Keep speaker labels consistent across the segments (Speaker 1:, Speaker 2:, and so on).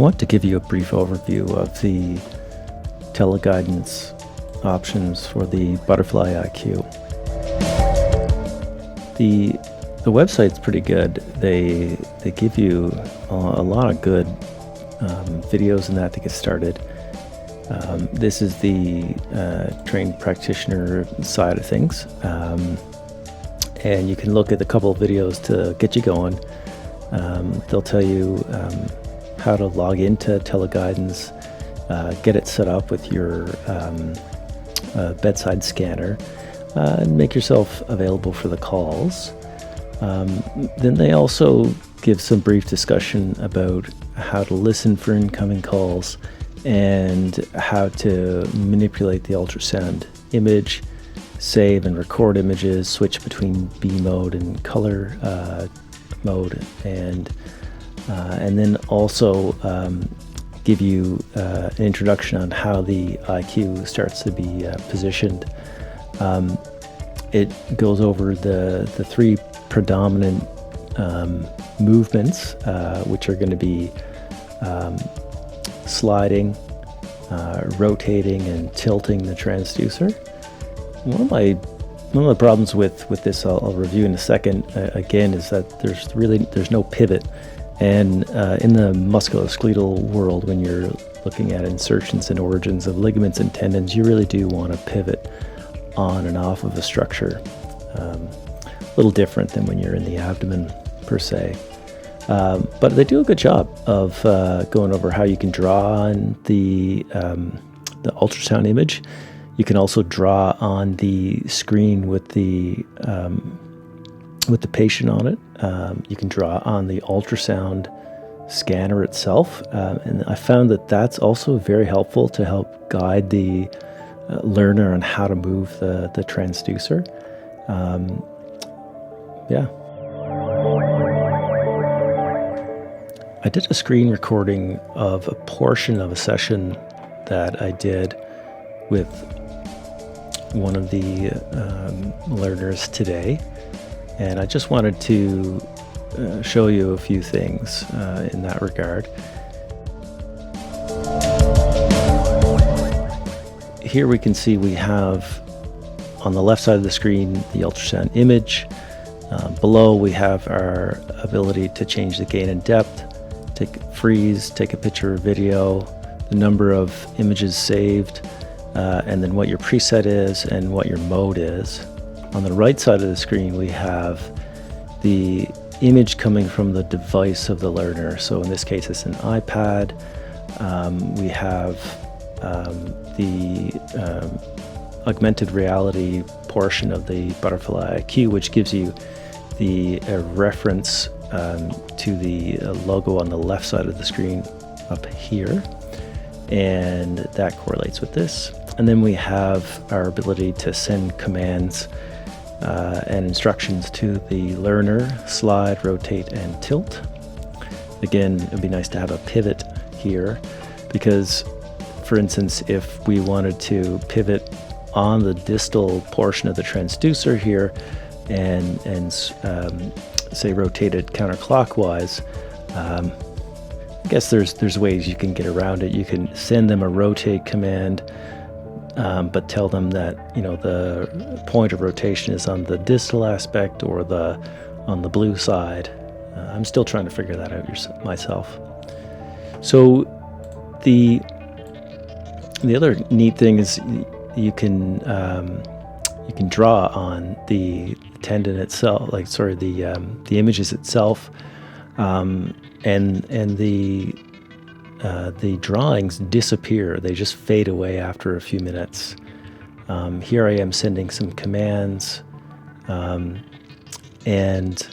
Speaker 1: want to give you a brief overview of the Teleguidance options for the Butterfly IQ. The website's pretty good. They give you a lot of good videos and that to get started. This is the trained practitioner side of things, and you can look at a couple of videos to get you going. They'll tell you how to log into Teleguidance, get it set up with your bedside scanner, and make yourself available for the calls. Then they also give some brief discussion about how to listen for incoming calls and how to manipulate the ultrasound image, save and record images, switch between B mode and color mode, and then also give you an introduction on how the IQ starts to be positioned. It goes over the three predominant movements, which are going to be sliding, rotating, and tilting the transducer. One of the problems with this, I'll review in a second, again, is that there's no pivot. And in the musculoskeletal world, when you're looking at insertions and origins of ligaments and tendons, you really do want to pivot on and off of a structure. A little different than when you're in the abdomen per se. But they do a good job of going over how you can draw on the ultrasound image. You can also draw on the screen with the patient on it. You can draw on the ultrasound scanner itself, and I found that that's also very helpful to help guide the learner on how to move the transducer. I did a screen recording of a portion of a session that I did with one of the learners today, and I just wanted to show you a few things in that regard. Here we can see we have on the left side of the screen the ultrasound image. Below we have our ability to change the gain and depth, freeze, take a picture or video, the number of images saved, and then what your preset is and what your mode is. On the right side of the screen we have the image coming from the device of the learner. So in this case it's an iPad. We have the augmented reality portion of the Butterfly IQ, which gives you the reference to the logo on the left side of the screen up here, and that correlates with this. And then we have our ability to send commands and instructions to the learner: slide, rotate, and tilt. Again, it'd be nice to have a pivot here, because for instance, if we wanted to pivot on the distal portion of the transducer here and say rotate it counterclockwise, I guess there's ways you can get around it. You can send them a rotate command, but tell them that the point of rotation is on the distal aspect or on the blue side. I'm still trying to figure that out myself. So the other neat thing is you can draw on the tendon itself, the images itself, and the drawings disappear. They just fade away after a few minutes. Here I am sending some commands, and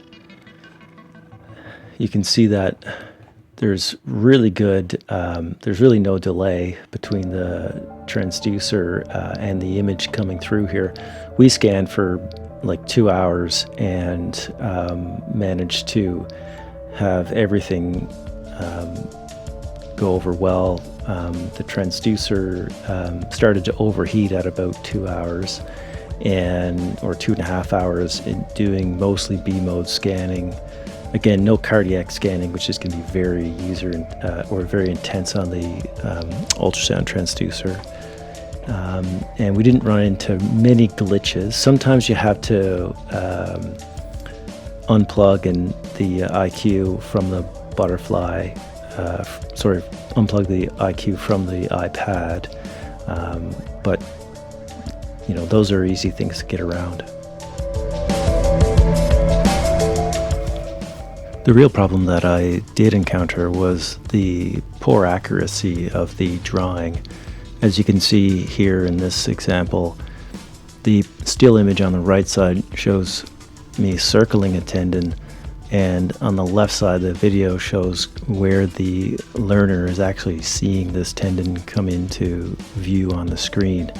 Speaker 1: you can see that there's really no delay between the transducer and the image coming through here. We scanned for like 2 hours and managed to have everything go over well. The transducer started to overheat at about 2 hours, or 2.5 hours, in doing mostly B mode scanning. Again, no cardiac scanning, which is going to be very or very intense on the ultrasound transducer. And we didn't run into many glitches. Sometimes you have to unplug the IQ from the butterfly, unplug the IQ from the iPad, but those are easy things to get around. The real problem that I did encounter was the poor accuracy of the drawing. As you can see here in this example, the still image on the right side shows me circling a tendon, and on the left side the video shows where the learner is actually seeing this tendon come into view on the screen.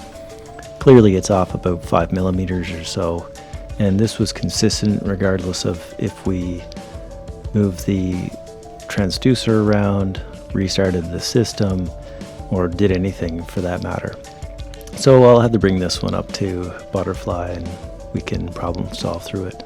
Speaker 1: Clearly it's off about 5 millimeters or so, and this was consistent regardless of if we moved the transducer around, restarted the system, or did anything for that matter. So I'll have to bring this one up to Butterfly and we can problem solve through it.